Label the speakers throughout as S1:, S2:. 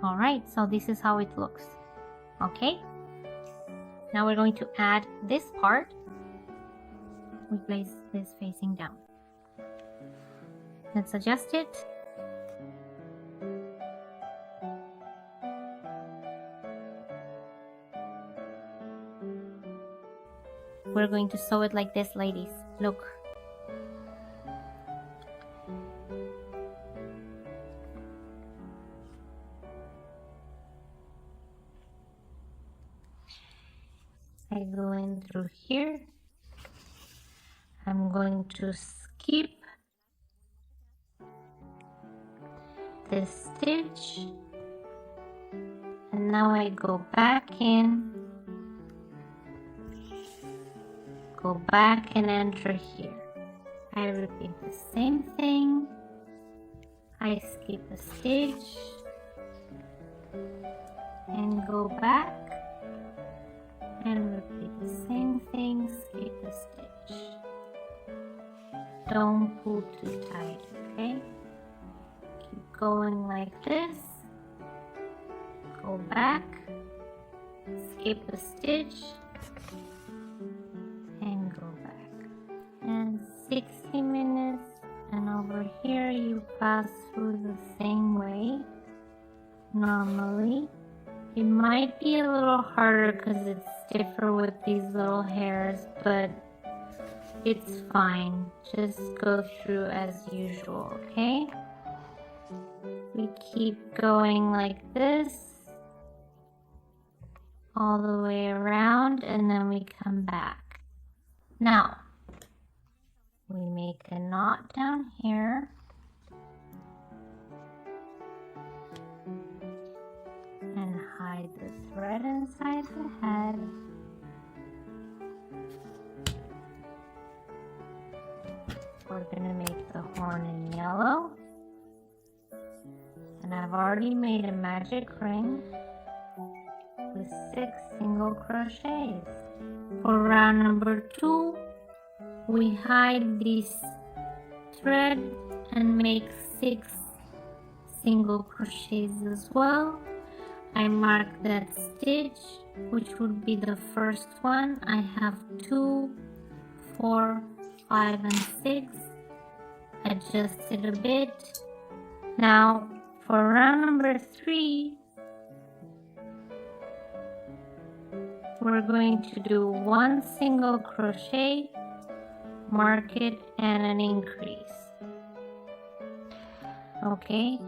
S1: Alright, so this is how it looks. Okay? Now we're going to add this part. We place this facing down. Let's adjust it. We're going to sew it like this, ladies. Look. I go in through here. I'm going to skip this stitch, and now I go back in, go back and enter here. I repeat the same thing. I skip a stitch and go back and repeat the same thing, skip a stitch. Don't pull too tight, okay? Keep going like this. Go back, skip a stitch, and go back. And 60 minutes, and over here you pass through the same way normally. It might be a little harder because it's stiffer with these little hairs, but it's fine. Just go through as usual, okay? We keep going like this all the way around, and then we come back. Now, we make a knot down here. And hide the thread inside the head. We're gonna make the horn in yellow. And I've already made a magic ring with 6 single crochets. For round number 2, we hide this thread and make 6 single crochets as well. I mark that stitch, which would be the first one. I have 2, 4, 5, and 6. Adjust it a bit. Now, for round number 3, we're going to do 1 single crochet, mark it, and an increase. Okay?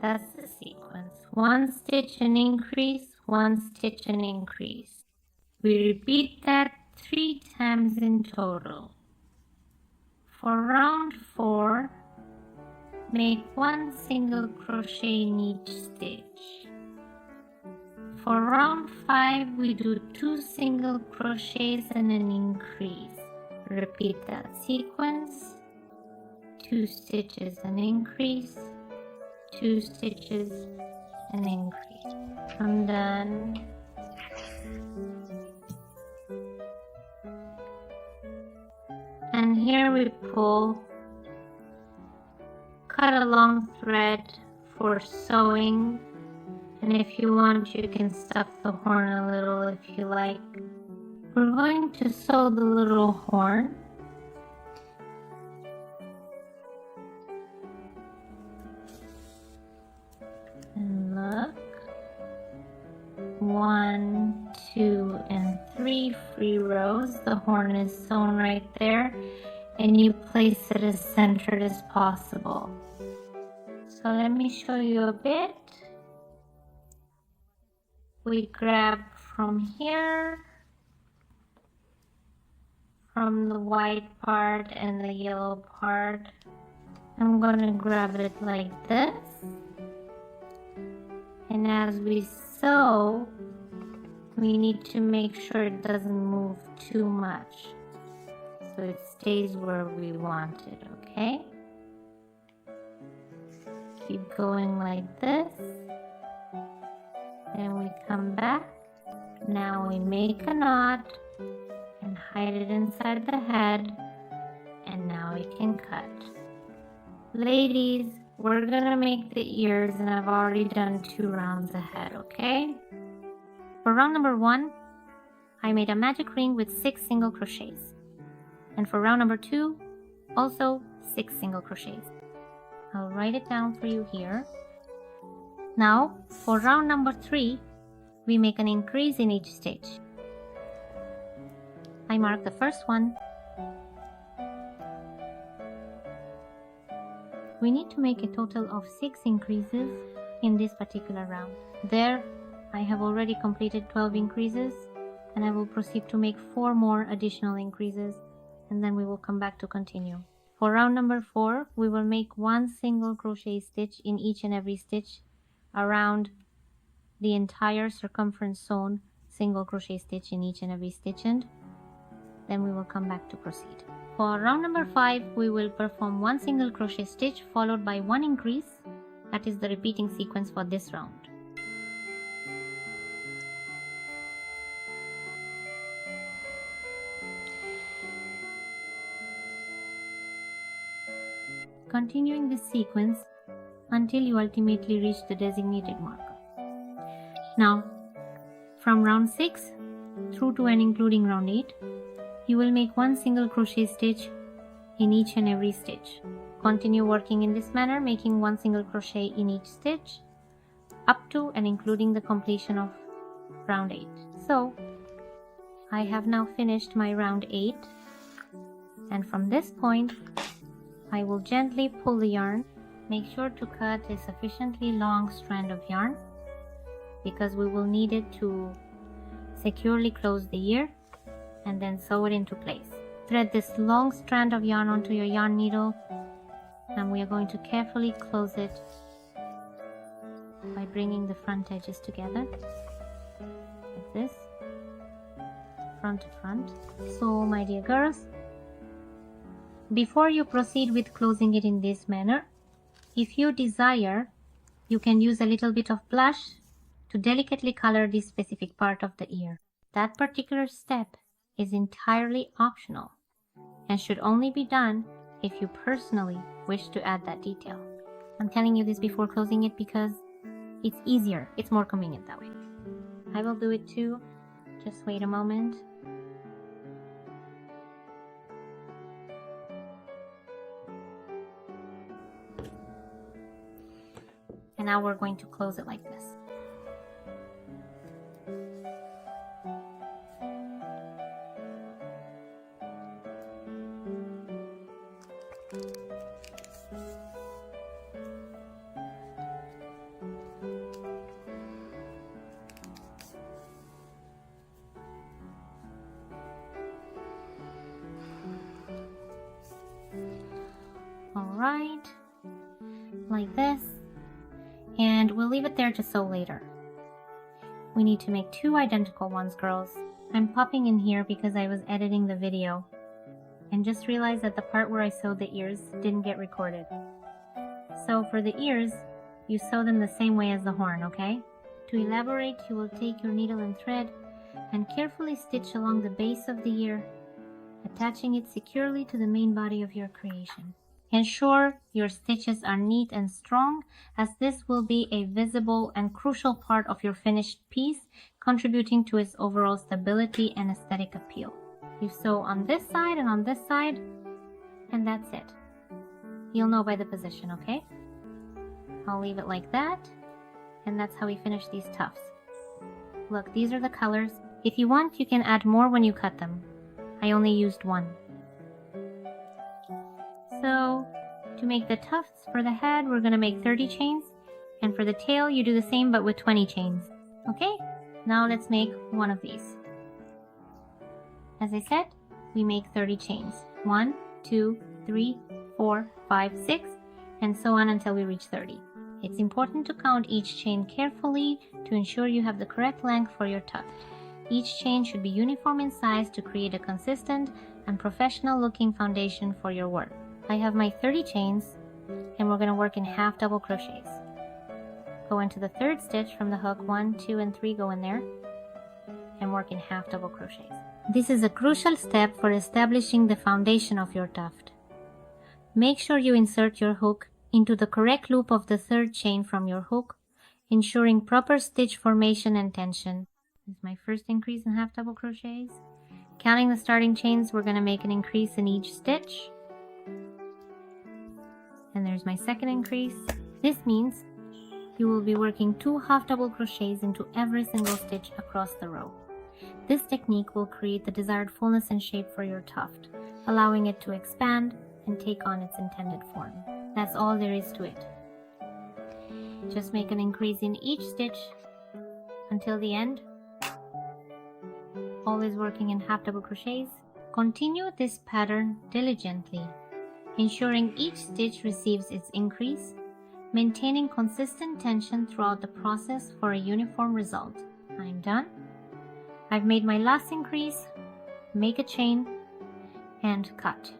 S1: That's the sequence. 1 stitch and increase, 1 stitch and increase. We repeat that 3 times in total. For round 4, make 1 single crochet in each stitch. For round 5, we do 2 single crochets and an increase. Repeat that sequence. 2 stitches and increase. 2 stitches and increase. I'm done. And here we pull, cut a long thread for sewing, and if you want you can stuff the horn a little if you like. We're going to sew the little horn. And look, 1, 2, and 3 free rows. The horn is sewn right there, and you place it as centered as possible. So let me show you a bit. We grab from here, from the white part and the yellow part. I'm going to grab it like this. And as we sew, we need to make sure it doesn't move too much, so it stays where we want it, okay? Keep going like this. Then we come back. Now we make a knot and hide it inside the head, and now we can cut. Ladies, we're gonna make the ears, and I've already done 2 rounds ahead, okay? For round number 1, I made a magic ring with 6 single crochets. And for round number 2, also 6 single crochets. I'll write it down for you here. Now, for round number 3, we make an increase in each stitch. I mark the first one. We need to make a total of 6 increases in this particular round. There, I have already completed 12 increases, and I will proceed to make 4 more additional increases, and then we will come back to continue. For round number 4, we will make 1 single crochet stitch in each and every stitch around the entire circumference zone, single crochet stitch in each and every stitch end. Then we will come back to proceed. For round number 5, we will perform 1 single crochet stitch followed by 1 increase. That is the repeating sequence for this round. Continuing this sequence until you ultimately reach the designated marker. Now, from round 6 through to and including round 8, you will make 1 single crochet stitch in each and every stitch. Continue working in this manner, making 1 single crochet in each stitch up to and including the completion of round 8. So, I have now finished my round 8, and from this point, I will gently pull the yarn. Make sure to cut a sufficiently long strand of yarn because we will need it to securely close the ear and then sew it into place. Thread this long strand of yarn onto your yarn needle, and we are going to carefully close it by bringing the front edges together like this, front to front. So my dear girls, before you proceed with closing it in this manner, if you desire, you can use a little bit of blush to delicately color this specific part of the ear. That particular step is entirely optional and should only be done if you personally wish to add that detail. I'm telling you this before closing it because it's easier, it's more convenient that way. I will do it too, just wait a moment. And now we're going to close it like this. Alright, like this. And we'll leave it there to sew later. We need to make 2 identical ones, girls. I'm popping in here because I was editing the video and just realized that the part where I sewed the ears didn't get recorded. So for the ears, you sew them the same way as the horn, okay? To elaborate, you will take your needle and thread and carefully stitch along the base of the ear, attaching it securely to the main body of your creation. Ensure your stitches are neat and strong, as this will be a visible and crucial part of your finished piece, contributing to its overall stability and aesthetic appeal. You sew on this side and on this side, and that's it. You'll know by the position, okay? I'll leave it like that, and that's how we finish these tufts. Look, these are the colors. If you want, you can add more when you cut them. I only used 1. So, to make the tufts for the head, we're going to make 30 chains, and for the tail, you do the same but with 20 chains. Okay, now let's make one of these. As I said, we make 30 chains. 1, 2, 3, 4, 5, 6, and so on until we reach 30. It's important to count each chain carefully to ensure you have the correct length for your tuft. Each chain should be uniform in size to create a consistent and professional looking foundation for your work. I have my 30 chains, and we're going to work in half double crochets. Go into the 3rd stitch from the hook, 1, 2, and 3 go in there, and work in half double crochets. This is a crucial step for establishing the foundation of your tuft. Make sure you insert your hook into the correct loop of the third chain from your hook, ensuring proper stitch formation and tension. This is my first increase in half double crochets. Counting the starting chains, we're going to make an increase in each stitch. And there's my second increase. This means you will be working 2 half double crochets into every single stitch across the row. This technique will create the desired fullness and shape for your tuft, allowing it to expand and take on its intended form. That's all there is to it. Just make an increase in each stitch until the end, always working in half double crochets. Continue this pattern diligently, ensuring each stitch receives its increase, maintaining consistent tension throughout the process for a uniform result. I'm done. I've made my last increase, make a chain, and cut.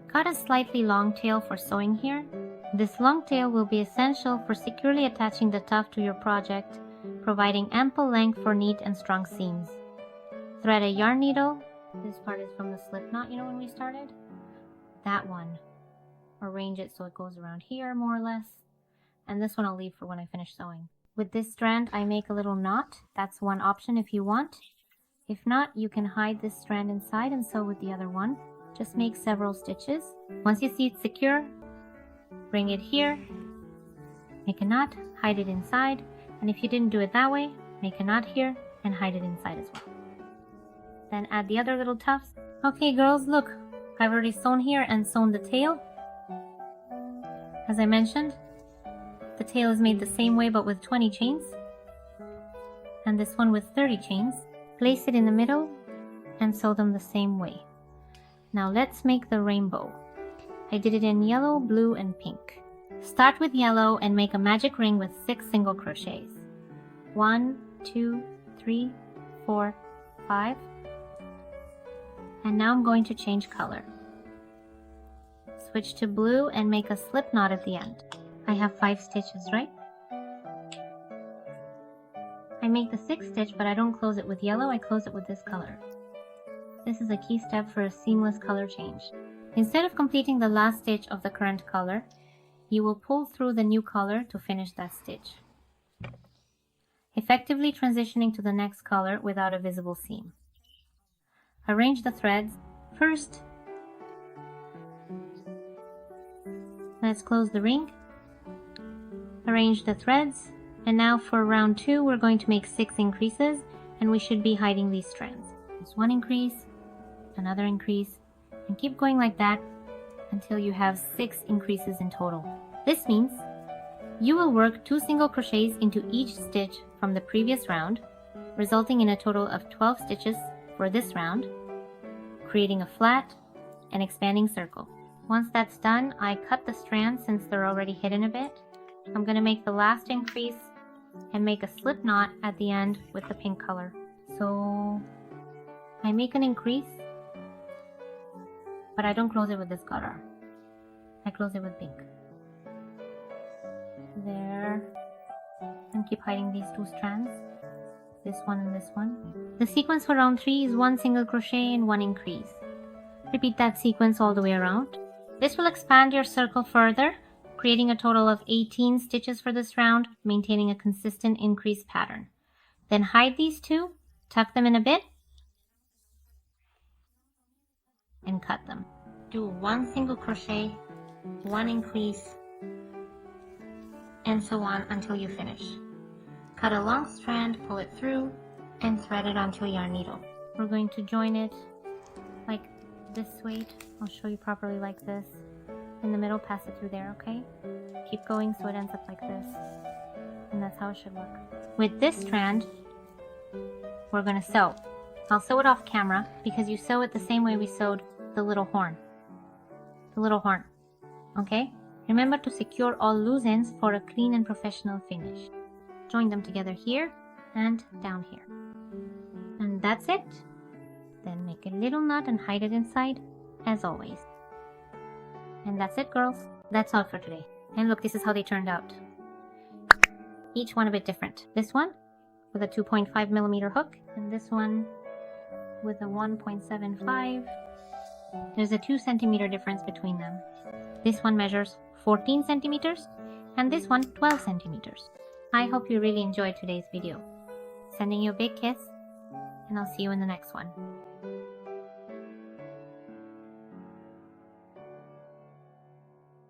S1: Cut a slightly long tail for sewing here. This long tail will be essential for securely attaching the tuft to your project, providing ample length for neat and strong seams. Thread a yarn needle. This part is from the slip knot, you know, when we started? That one. Arrange it so it goes around here more or less. And this one I'll leave for when I finish sewing. With this strand, I make a little knot. That's one option if you want. If not, you can hide this strand inside and sew with the other one. Just make several stitches. Once you see it's secure, bring it here, make a knot, hide it inside, and if you didn't do it that way, make a knot here and hide it inside as well. Then add the other little tufts. Okay girls, look, I've already sewn here and sewn the tail. As I mentioned, the tail is made the same way but with 20 chains, and this one with 30 chains. Place it in the middle and sew them the same way. Now let's make the rainbow. I did it in yellow, blue, and pink. Start with yellow and make a magic ring with 6 single crochets. 1, 2, 3, 4, 5. And now I'm going to change color. Switch to blue and make a slip knot at the end. I have 5 stitches, right? I make the 6th stitch, but I don't close it with yellow, I close it with this color. This is a key step for a seamless color change. Instead of completing the last stitch of the current color, you will pull through the new color to finish that stitch, effectively transitioning to the next color without a visible seam. Arrange the threads. First, let's close the ring. Arrange the threads. And now for round 2, we're going to make 6 increases, and we should be hiding these strands. There's 1 increase, another increase, and keep going like that until you have 6 increases in total. This means you will work 2 single crochets into each stitch from the previous round, resulting in a total of 12 stitches for this round, creating a flat and expanding circle. Once that's done, I cut the strands since they're already hidden a bit. I'm going to make the last increase and make a slip knot at the end with the pink color. So I make an increase, but I don't close it with this color. I close it with pink. There. And keep hiding these 2 strands. This one and this one. The sequence for round 3 is 1 single crochet and 1 increase. Repeat that sequence all the way around. This will expand your circle further, creating a total of 18 stitches for this round, maintaining a consistent increase pattern. Then hide these 2, tuck them in a bit, and cut them. Do 1 single crochet, 1 increase, and so on until you finish. Cut a long strand, pull it through, and thread it onto a yarn needle. We're going to join it like this way. I'll show you properly like this. In the middle, pass it through there, okay? Keep going so it ends up like this. And that's how it should look. With this strand, we're going to sew. I'll sew it off camera because you sew it the same way we sewed the little horn. The little horn, okay? Remember to secure all loose ends for a clean and professional finish. Join them together here and down here. And that's it. Then make a little knot and hide it inside, as always. And that's it, girls. That's all for today. And look, this is how they turned out. Each one a bit different. This one with a 2.5mm hook, and this one with a 1.75. There's a 2 centimeter difference between them. This one measures 14 centimeters and this one 12 centimeters. I hope you really enjoyed today's video. Sending you a big kiss, and I'll see you in the next one.